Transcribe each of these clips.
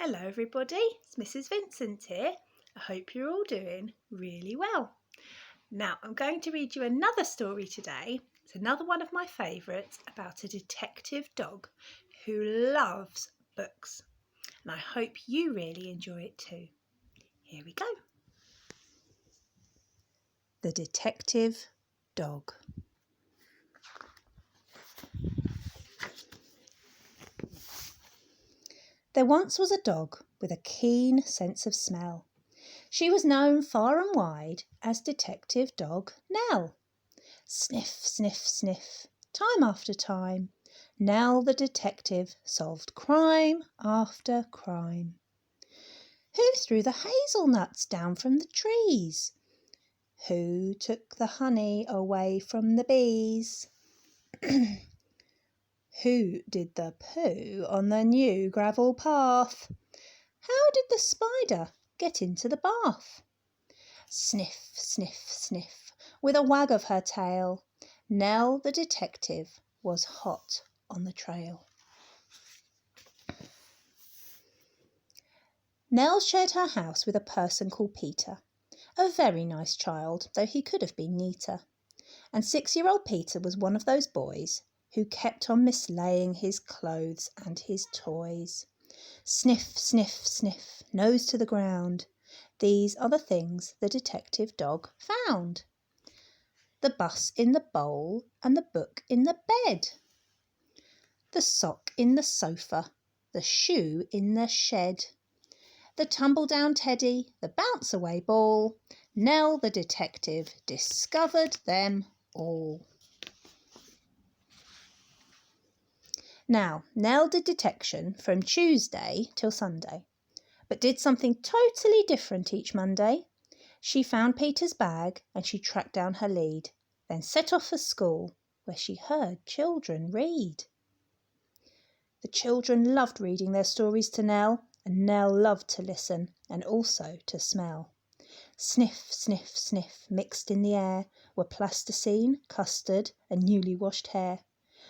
Hello everybody, it's Mrs. Vincent here. I hope you're all doing really well. Now I'm going to read you another story today. It's another one of my favourites about a detective dog who loves books. And I hope you really enjoy it too. Here we go. The Detective Dog. There once was a dog with a keen sense of smell. She was known far and wide as Detective Dog Nell. Sniff, sniff, sniff, time after time, Nell the detective solved crime after crime. Who threw the hazelnuts down from the trees? Who took the honey away from the bees? Who did the poo on the new gravel path? How did the spider get into the bath? Sniff, sniff, sniff, with a wag of her tail, Nell the detective was hot on the trail. Nell shared her house with a person called Peter, a very nice child, though he could have been neater. And 6-year-old Peter was one of those boys who kept on mislaying his clothes and his toys. Sniff, sniff, sniff, nose to the ground. These are the things the detective dog found. The bus in the bowl and the book in the bed. The sock in the sofa, the shoe in the shed. The tumble-down teddy, the bounce-away ball. Nell the detective discovered them all. Now, Nell did detection from Tuesday till Sunday, but did something totally different each Monday. She found Peter's bag and she tracked down her lead, then set off for school, where she heard children read. The children loved reading their stories to Nell, and Nell loved to listen and also to smell. Sniff, sniff, sniff, mixed in the air were plasticine, custard and newly washed hair.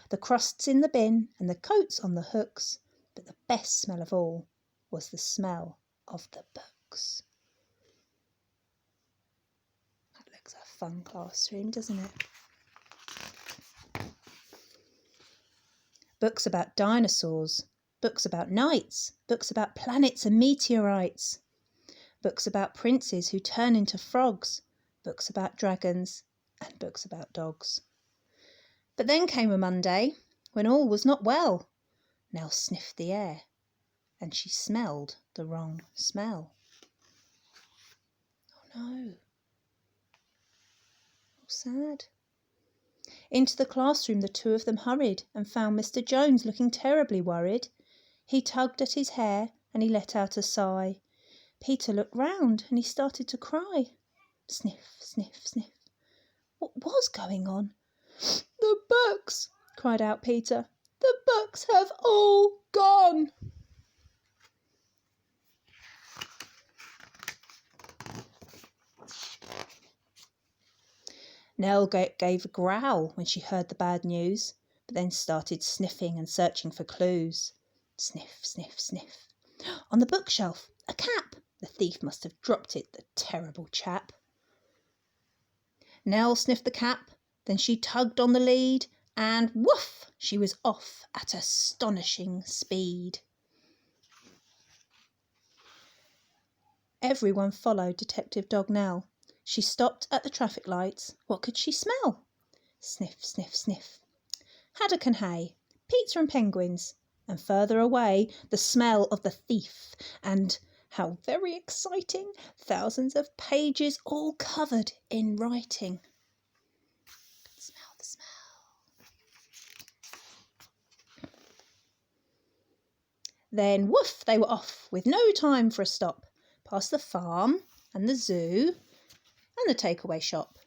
The crusts in the bin and the coats on the hooks, but the best smell of all was the smell of the books. That looks like a fun classroom, doesn't it? Books about dinosaurs, books about knights, books about planets and meteorites, books about princes who turn into frogs, books about dragons and books about dogs. But then came a Monday when all was not well. Nell sniffed the air and she smelled the wrong smell. Oh no. Oh, sad. Into the classroom the two of them hurried and found Mr. Jones looking terribly worried. He tugged at his hair and he let out a sigh. Peter looked round and he started to cry. Sniff, sniff, sniff. What was going on? The books, cried out Peter. The books have all gone. Nell gave a growl when she heard the bad news, but then started sniffing and searching for clues. Sniff, sniff, sniff. On the bookshelf, a cap. The thief must have dropped it, the terrible chap. Nell sniffed the cap, then she tugged on the lead, and woof, she was off at astonishing speed. Everyone followed Detective Dog Nell. She stopped at the traffic lights. What could she smell? Sniff, sniff, sniff. Haddock and hay, pizza and penguins, and further away the smell of the thief, and how very exciting, thousands of pages all covered in writing. Smell the smell. Then woof, they were off with no time for a stop, past the farm and the zoo and the takeaway shop.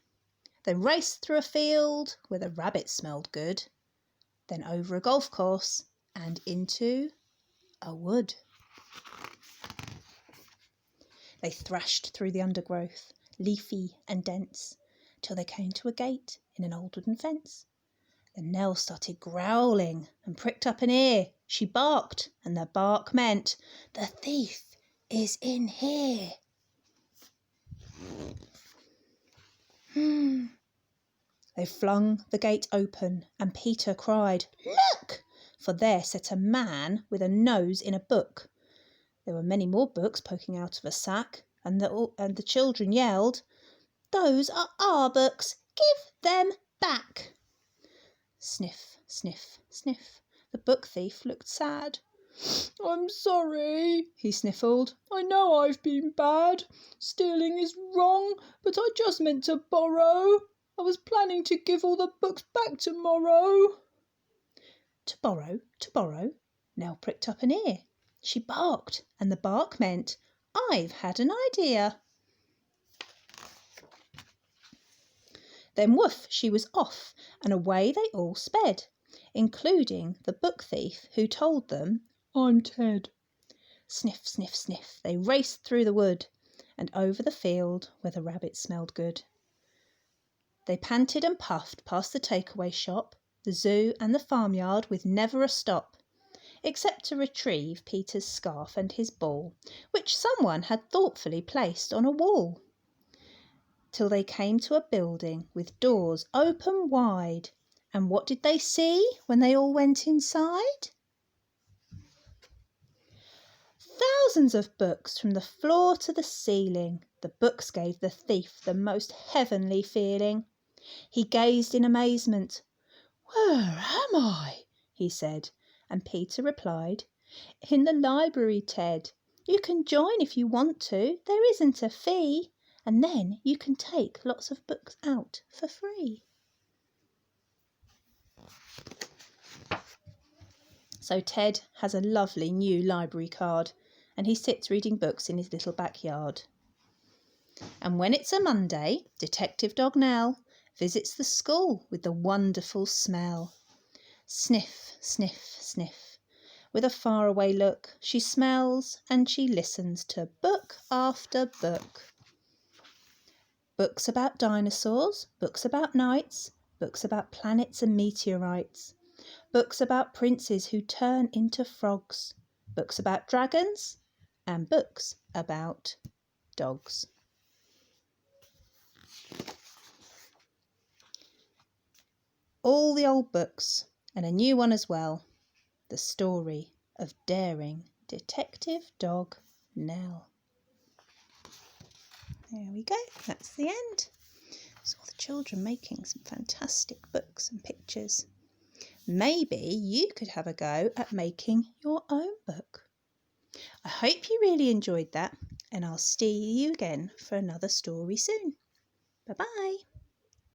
Then raced through a field where the rabbit smelled good, then over a golf course and into a wood. They thrashed through the undergrowth, leafy and dense, till they came to a gate in an old wooden fence. Then Nell started growling and pricked up an ear. She barked, and the bark meant, "The thief is in here." They flung the gate open, and Peter cried, "Look!" For there sat a man with a nose in a book. There were many more books poking out of a sack, and the children yelled, "Those are our books! Give them back!" Sniff, sniff, sniff. The book thief looked sad. "I'm sorry," he sniffled. "I know I've been bad. Stealing is wrong, but I just meant to borrow. I was planning to give all the books back tomorrow." To borrow, to borrow. Nell pricked up an ear. She barked, and the bark meant, "I've had an idea." Then woof, she was off, and away they all sped, including the book thief, who told them, "I'm Ted." Sniff, sniff, sniff, they raced through the wood and over the field where the rabbits smelled good. They panted and puffed past the takeaway shop, the zoo and the farmyard with never a stop, except to retrieve Peter's scarf and his ball, which someone had thoughtfully placed on a wall, till they came to a building with doors open wide. And what did they see when they all went inside? Thousands of books from the floor to the ceiling. The books gave the thief the most heavenly feeling. He gazed in amazement. "Where am I?" he said, and Peter replied, "In the library, Ted. You can join if you want to. There isn't a fee. And then you can take lots of books out for free." So Ted has a lovely new library card, and he sits reading books in his little backyard. And when it's a Monday, Detective Dog Nell visits the school with the wonderful smell. Sniff, sniff, sniff. With a faraway look, she smells and she listens to book after book. Books about dinosaurs, books about knights, books about planets and meteorites, books about princes who turn into frogs, books about dragons, and books about dogs. All the old books, and a new one as well. The story of daring Detective Dog Nell. There we go, that's the end. Saw the children making some fantastic books and pictures. Maybe you could have a go at making your own book. I hope you really enjoyed that, and I'll see you again for another story soon. Bye-bye.